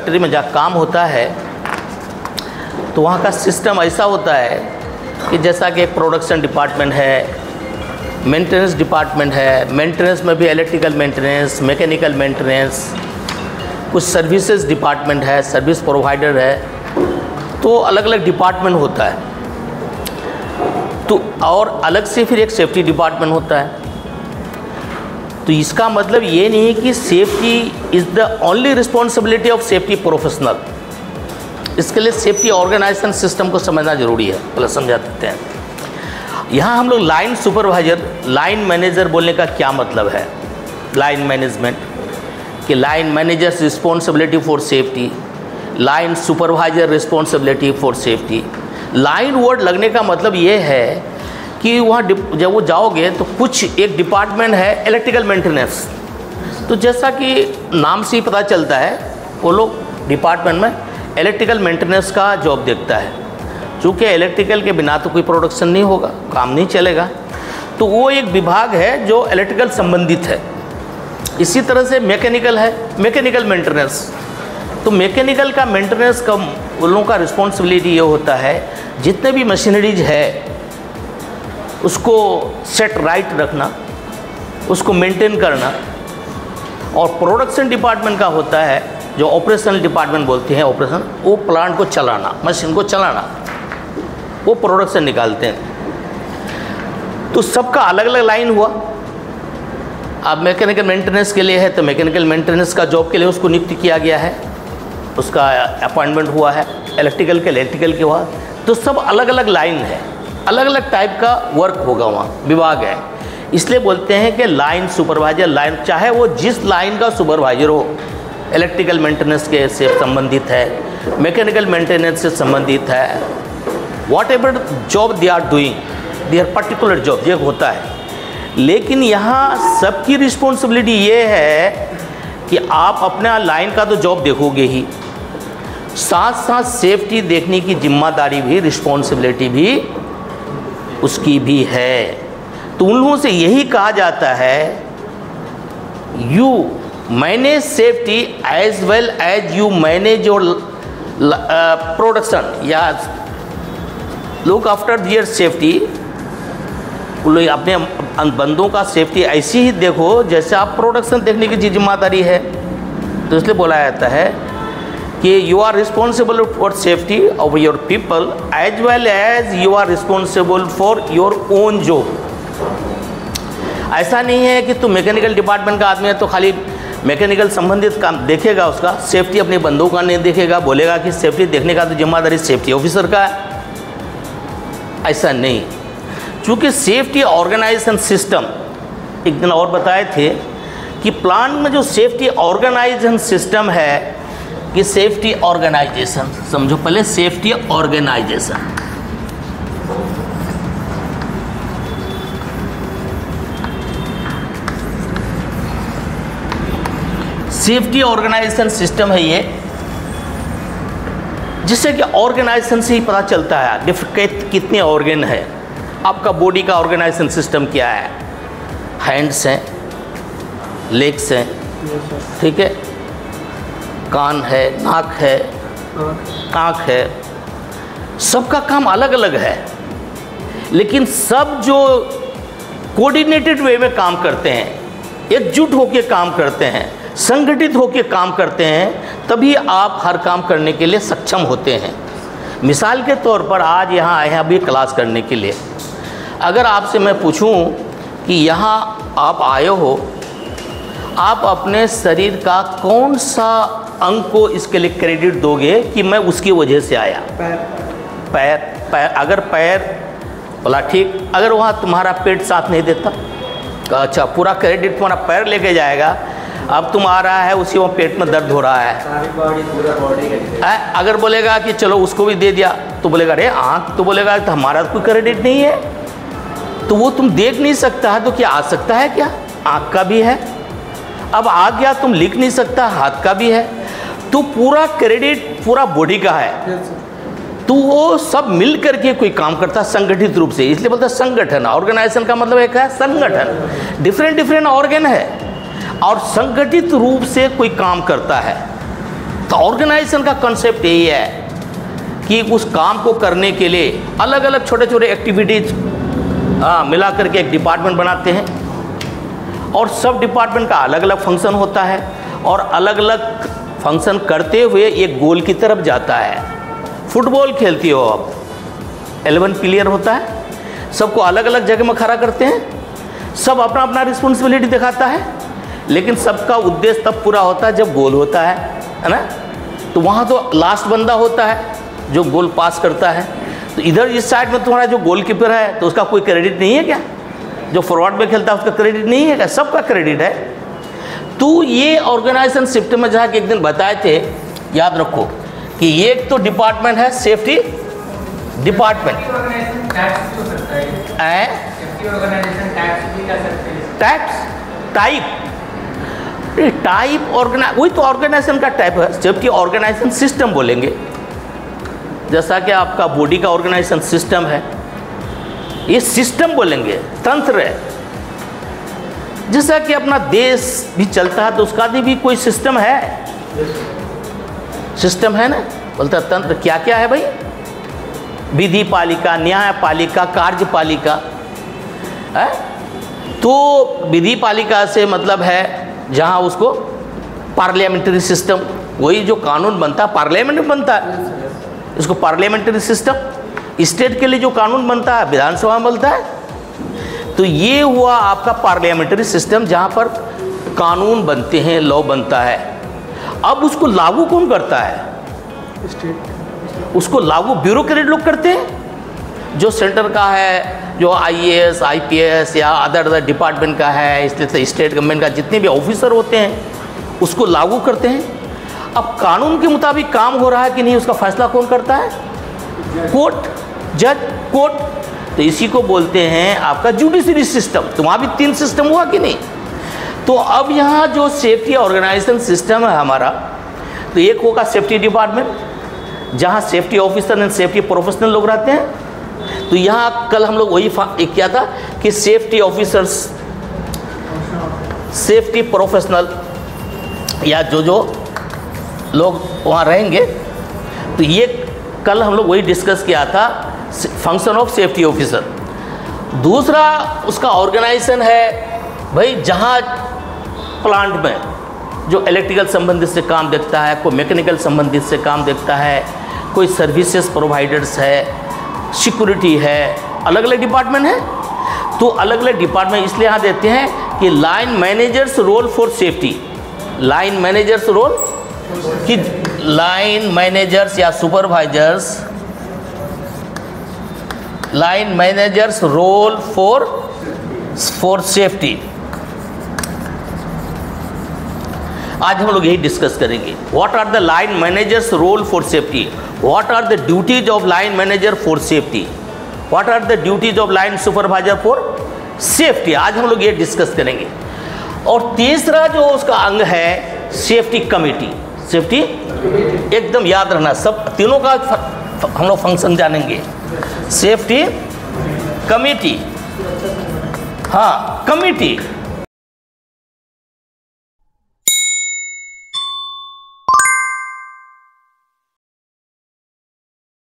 Factory में जहाँ काम होता है तो वहाँ का सिस्टम ऐसा होता है कि जैसा कि एक प्रोडक्शन डिपार्टमेंट है, मेंटेनेंस डिपार्टमेंट है, मेंटेनेंस में भी इलेक्ट्रिकल मेंटेनेंस, मैकेनिकल मेंटेनेंस, कुछ सर्विसेज डिपार्टमेंट है, सर्विस प्रोवाइडर है, तो अलग अलग डिपार्टमेंट होता है। तो और अलग से फिर एक सेफ्टी डिपार्टमेंट होता है। तो इसका मतलब ये नहीं है कि safety is the only responsibility of safety professional. इसके लिए सेफ्टी ऑर्गेनाइजेशन सिस्टम को समझना जरूरी है, पहले समझा देते हैं। यहाँ हम लोग लाइन सुपरवाइजर, लाइन मैनेजर बोलने का क्या मतलब है। लाइन मैनेजमेंट कि line managers responsibility for safety, line supervisor responsibility for safety. Line word लगने का मतलब ये है कि वहाँ जब वो जाओगे तो कुछ एक डिपार्टमेंट है इलेक्ट्रिकल मेंटेनेंस, तो जैसा कि नाम से ही पता चलता है वो लोग डिपार्टमेंट में इलेक्ट्रिकल मेंटेनेंस का जॉब देखता है। चूँकि इलेक्ट्रिकल के बिना तो कोई प्रोडक्शन नहीं होगा, काम नहीं चलेगा, तो वो एक विभाग है जो इलेक्ट्रिकल संबंधित है। इसी तरह से मैकेनिकल है, मैकेनिकल मेंटेनेंस। तो मैकेनिकल का मेंटेनेंस का उन लोगों का रिस्पॉन्सिबिलिटी ये होता है जितने भी मशीनरीज है उसको सेट राइट रखना, उसको मेंटेन करना। और प्रोडक्शन डिपार्टमेंट का होता है जो ऑपरेशनल डिपार्टमेंट बोलते हैं, ऑपरेशन, वो प्लांट को चलाना, मशीन को चलाना, वो प्रोडक्शन निकालते हैं। तो सबका अलग अलग लाइन हुआ। अब मैकेनिकल मेंटेनेंस के लिए है तो मैकेनिकल मेंटेनेंस का जॉब के लिए उसको नियुक्त किया गया है, उसका अपॉइंटमेंट हुआ है। इलेक्ट्रिकल के इलेक्ट्रिकल के हुआ। तो सब अलग अलग लाइन है, अलग अलग टाइप का वर्क होगा, वहाँ विभाग है। इसलिए बोलते हैं कि लाइन सुपरवाइजर, लाइन चाहे वो जिस लाइन का सुपरवाइजर हो, इलेक्ट्रिकल मेंटेनेंस के से संबंधित है, मैकेनिकल मेंटेनेंस से संबंधित है, whatever job they are doing, their particular job ये होता है। लेकिन यहाँ सबकी रिस्पॉन्सिबिलिटी ये है कि आप अपना लाइन का तो जॉब देखोगे ही, साथ साथ सेफ्टी देखने की जिम्मेदारी भी, रिस्पॉन्सिबिलिटी भी उसकी भी है। तो उन लोगों से यही कहा जाता है you manage safety as well as you manage your production, या लुक आफ्टर दियर सेफ्टी। अपने बंदों का सेफ्टी ऐसी ही देखो जैसे आप प्रोडक्शन देखने की जिम्मेदारी है। तो इसलिए बोला जाता है कि you are responsible for safety of your people as well as you are responsible for your own job. ऐसा नहीं है कि तुम मैकेनिकल डिपार्टमेंट का आदमी है तो खाली मैकेनिकल संबंधित काम देखेगा, उसका सेफ्टी अपने बंदों का नहीं देखेगा, बोलेगा कि सेफ्टी देखने का तो जिम्मेदारी सेफ्टी ऑफिसर का है। ऐसा नहीं, क्योंकि सेफ्टी ऑर्गेनाइजेशन सिस्टम एक दिन और बताए थे कि प्लांट में जो सेफ्टी ऑर्गेनाइजेशन सिस्टम है कि सेफ्टी ऑर्गेनाइजेशन समझो पहले, safety organisation safety organisation system है ये, जिससे कि ऑर्गेनाइजेशन से ही पता चलता है कितने ऑर्गन है, आपका बॉडी का ऑर्गेनाइजेशन सिस्टम क्या है। हैंड्स हैं, लेग्स हैं, ठीक है, कान है, नाक है, आँख है, सबका काम अलग अलग है, लेकिन सब जो कोऑर्डिनेटेड वे में काम करते हैं, एकजुट होकर काम करते हैं, संगठित होकर काम करते हैं, तभी आप हर काम करने के लिए सक्षम होते हैं। मिसाल के तौर पर आज यहाँ आए हैं अभी क्लास करने के लिए। अगर आपसे मैं पूछूं कि यहाँ आप आए हो, आप अपने शरीर का कौन सा अंग को इसके लिए क्रेडिट दोगे कि मैं उसकी वजह से आया? पैर। पैर अगर पैर बोला ठीक, अगर वहाँ तुम्हारा पेट साथ नहीं देता, अच्छा पूरा क्रेडिट तुम्हारा पैर लेके जाएगा। अब तुम आ रहा है, उसी वहाँ पेट में दर्द हो रहा है, सारी बॉडी पूरा बॉडी का। अगर बोलेगा कि चलो उसको भी दे दिया तो बोलेगा अरे आँख, तो बोलेगा तो हमारा कोई क्रेडिट नहीं है, तो वो तुम देख नहीं सकता है तो क्या आ सकता है? क्या आँख का भी है। अब आ गया, तुम लिख नहीं सकता, हाथ का भी है, तो पूरा क्रेडिट पूरा बॉडी का है। तो वो सब मिल करके कोई काम करता है संगठित रूप से, इसलिए बोलते हैं संगठन। ऑर्गेनाइजेशन का मतलब एक है संगठन, डिफरेंट ऑर्गन है और संगठित रूप से कोई काम करता है। तो ऑर्गेनाइजेशन का कंसेप्ट यही है कि उस काम को करने के लिए अलग अलग छोटे छोटे एक्टिविटीज मिला करके एक डिपार्टमेंट बनाते हैं, और सब डिपार्टमेंट का अलग अलग फंक्शन होता है, और अलग अलग फंक्शन करते हुए एक गोल की तरफ जाता है। फुटबॉल खेलती हो आप, 11 प्लेयर होता है, सबको अलग अलग जगह में खड़ा करते हैं, सब अपना अपना रिस्पॉन्सिबिलिटी दिखाता है, लेकिन सबका उद्देश्य तब पूरा होता है जब गोल होता है ना। तो वहाँ तो लास्ट बंदा होता है जो गोल पास करता है। तो इधर इस साइड में तुम्हारा जो गोलकीपर है तो उसका कोई क्रेडिट नहीं है क्या? जो फॉरवर्ड में खेलता है उसका क्रेडिट नहीं है क्या? सबका क्रेडिट है। तो ये ऑर्गेनाइजेशन सिस्टम में जहाँ के एक दिन बताए थे, याद रखो कि एक तो डिपार्टमेंट है सेफ्टी डिपार्टमेंट, टैक्स टाइप वही तो ऑर्गेनाइजेशन का टाइप है, जबकि ऑर्गेनाइजेशन सिस्टम बोलेंगे। जैसा कि आपका बॉडी का ऑर्गेनाइजेशन सिस्टम है, ये सिस्टम बोलेंगे, तंत्र है। जैसा कि अपना देश भी चलता है तो उसका भी कोई सिस्टम है, सिस्टम है ना। बोलता तंत्र क्या क्या है भाई? विधि पालिका, न्यायपालिका, कार्यपालिका है। तो विधि पालिका से मतलब है जहाँ उसको पार्लियामेंट्री सिस्टम, वही जो कानून बनता है पार्लियामेंट में बनता है, इसको पार्लियामेंट्री सिस्टम। स्टेट के लिए जो कानून बनता है विधानसभा में बनता है। तो ये हुआ आपका पार्लियामेंट्री सिस्टम, जहाँ पर कानून बनते हैं, लॉ बनता है। अब उसको लागू कौन करता है? स्टेट। उसको लागू ब्यूरोक्रेट लोग करते हैं, जो सेंटर का है, जो IAS, IPS या अदर डिपार्टमेंट का है, इसलिए स्टेट गवर्नमेंट का जितने भी ऑफिसर होते हैं उसको लागू करते हैं। अब कानून के मुताबिक काम हो रहा है कि नहीं, उसका फैसला कौन करता है? कोर्ट, जज, कोर्ट। तो इसी को बोलते हैं आपका जुडिशरी सिस्टम। तो वहाँ भी 3 सिस्टम हुआ कि नहीं? तो अब यहाँ जो सेफ्टी ऑर्गेनाइजेशन सिस्टम है हमारा, तो एक होगा सेफ्टी डिपार्टमेंट, जहाँ safety officer and safety professional लोग रहते हैं। तो यहाँ कल हम लोग वही किया था कि सेफ्टी ऑफिसर्स, सेफ्टी प्रोफेशनल या जो लोग वहाँ रहेंगे, तो ये कल हम लोग वही डिस्कस किया था, फंक्शन ऑफ सेफ्टी ऑफिसर। दूसरा उसका ऑर्गेनाइजेशन है भाई, जहाँ प्लांट में जो इलेक्ट्रिकल संबंधित से काम देखता है, कोई मैकेनिकल संबंधित से काम देखता है, कोई सर्विसेज प्रोवाइडर्स है, सिक्योरिटी है, अलग अलग डिपार्टमेंट है। तो अलग अलग डिपार्टमेंट इसलिए यहाँ देते हैं कि line managers role for safety, line managers role कि लाइन मैनेजर्स या supervisors, line managers role for safety. आज हम लोग यही डिस्कस करेंगे। What are the line managers role for safety, what are the duties of line manager for safety, what are the duties of line supervisor for safety. आज हम लोग ये discuss करेंगे। और तीसरा जो उसका अंग है सेफ्टी कमेटी, सेफ्टी एकदम याद रखना, सब तीनों का हम लोग फंक्शन जानेंगे। सेफ्टी कमेटी, हाँ कमेटी